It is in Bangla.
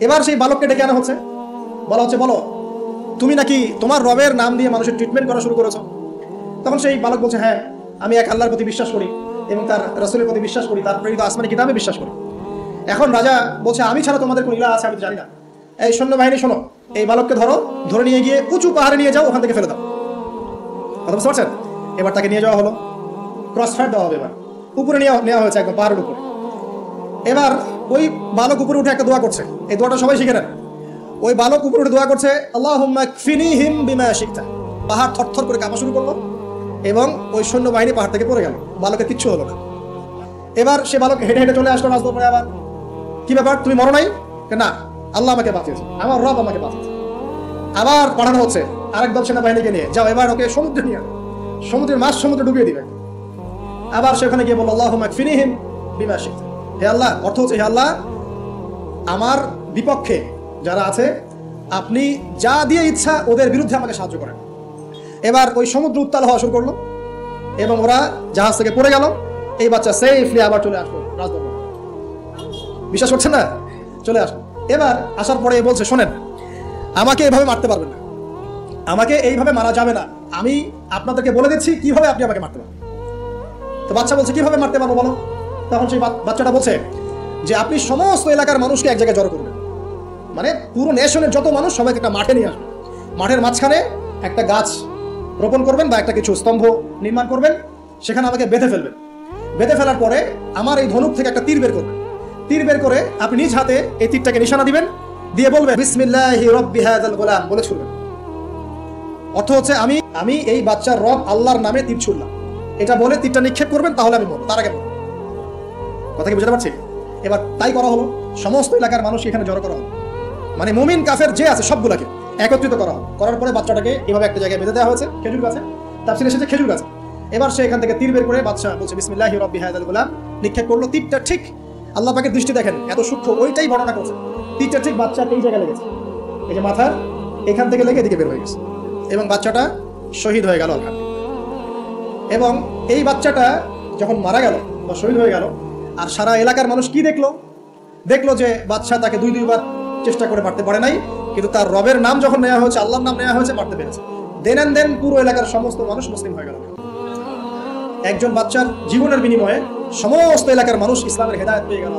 এবার সেই বালককে ডেকে আনা হচ্ছে, বলা হচ্ছে বলো তুমি নাকি তোমার রবের নাম দিয়ে মানুষের ট্রিটমেন্ট করা শুরু করেছো। তখন সেই বালক বলছে হ্যাঁ আমি এক আল্লাহর প্রতি বিশ্বাস করি এবং তার রাসূলের প্রতি বিশ্বাস করি, তার প্রেরিত আসমানি কিতাবে বিশ্বাস করি। এখন রাজা বলছে আমি ছাড়া তোমাদের কোন ইলাহ আছে আমি তো জানি না। এই সৈন্যবাহিনী শোনো, এই বালককে ধরে নিয়ে গিয়ে উঁচু পাহাড়ে নিয়ে যাও, ওখান থেকে ফেলে দাও। কথা বুঝতে পারছেন? এবার তাকে নিয়ে যাওয়া হলো, ক্রস ফায়ার দেওয়া হবে। এবার উপরে নেওয়া হয়েছে একদম পাহাড়ের উপরে। এবার ওই বালক উপরে উঠে একটা দোয়া করছে, এই দোয়াটা সবাই শিখে নেন। ওই বালক উপরে উঠে দোয়া করছে আল্লাহুম্মা কফিনিহিম বিমা শি'তা। পাহাড় থরথর করে কাঁপা শুরু করলো এবং ওই সৈন্যবাহিনী পাহাড় থেকে পড়ে গেল, বালকের কিচ্ছু হলো না। এবার সে বালক হেঁটে হেঁটে চলে আসলো রাজদরবারে। আবার কি ব্যাপার তুমি মরো নাই? না, আল্লাহ আমাকে বাঁচিয়েছে, আমার রব আমাকে বাঁচিয়েছে। আবার পাঠানো হচ্ছে আরেক দল সেনাবাহিনীকে নিয়ে, যাও এবার ওকে সমুদ্রে নিয়ে সমুদ্রের মাছ সমুদ্রে ডুবিয়ে দিবে। আবার সেখানে গিয়ে বলল আল্লাহুম্মা কফিনিহিম বিমা শি'তা। হে আল্লাহ, অর্থ হচ্ছে হে আল্লাহ আমার বিপক্ষে যারা আছে আপনি যা দিয়ে ইচ্ছা ওদের বিরুদ্ধে আমাকে সাহায্য করেন। এবার ওই সমুদ্র উত্তাল হওয়া শুরু করলো এবং ওরা জাহাজ থেকে পড়ে গেল। এই বাচ্চা সেফলি আবার চলে আসলো রাজদরবারে। বিশ্বাস করছেন না? চলে আসলো। এবার আসার পরে বলছে শোনেন, আমাকে এইভাবে মারতে পারবেন না, আমাকে এইভাবে মারা যাবে না, আমি আপনাদেরকে বলে দিচ্ছি কিভাবে আপনি আমাকে মারতে পারবেন। তো বাচ্চা বলছে কিভাবে মারতে পারবো বলো। তখন সেই বাচ্চাটা বলছে যে আপনি সমস্ত এলাকার মানুষকে এক জায়গায় জড়ো করবেন, মানে পুরো নেশনের যত মানুষ সবাইকে একটা মাঠে নিয়ে আসবেন, মাঠের মাঝখানে একটা গাছ রোপণ করবেন বা একটা কিছু স্তম্ভ নির্মাণ করবেন, সেখানে আমাকে বেঁধে ফেলবেন। বেঁধে ফেলার পরে আমার এই ধনুক থেকে একটা তীর বের করবেন, তীর বের করে আপনি নিজ হাতে এই তীরটাকে নিশানা দিবেন, দিয়ে বলবেন বিসমিল্লাহি রাব্বি হাযাল গোলাম বলে ছুড়বেন। অর্থ হচ্ছে আমি এই বাচ্চার রব আল্লাহর নামে তীর ছুড়লাম, এটা বলে তীরটা নিক্ষেপ করবেন, তাহলে আমি মরবো, তার আগে মরবো। কথা কি বুঝতে পারছি? এবার তাই করা হলো, সমস্ত এলাকার মানুষ এখানে জড়ো করা হলো, মানে মুমিন কাফের যে আছে সবগুলাকে একত্রিত করা হলো। করার পরে বাচ্চাটাকে এভাবে একটা জায়গায় বেঁধে দেওয়া হয়েছে খেজুর গাছে, তাফসীরে এসেছে খেজুর গাছে। এবার সে এখান থেকে তীর বের করে বাচ্চা বলছে বিসমিল্লাহি রাব্বি হাযাল গোলাম, নিক্ষেপ করলো। তীরটা ঠিক আল্লাহ পাকের দৃষ্টি দেখেন এত সূক্ষ্ম, ওইটাই বর্ণনা করছে। তীরটা ঠিক বাচ্চার এই জায়গায় লেগেছে, এই যে মাথার এখান থেকে লেগে এদিকে বের হয়ে গেছে এবং বাচ্চাটা শহীদ হয়ে গেল আলহামদুলিল্লাহ। এবং এই বাচ্চাটা যখন মারা গেল বা শহীদ হয়ে গেল, আর সারা এলাকার মানুষ কি দেখলো যে বাচ্চা তাকে দুইবার চেষ্টা করে মারতে পারে নাই, কিন্তু তার রবের নাম যখন নেওয়া হয়েছে, আল্লাহর নাম নেওয়া হয়েছে, মারতে পেরেছে। দেন পুরো এলাকার সমস্ত মানুষ মুসলিম হয়ে গেল। একজন বাচ্চার জীবনের বিনিময়ে সমস্ত এলাকার মানুষ ইসলামের হেদায়েত পেয়ে গেল।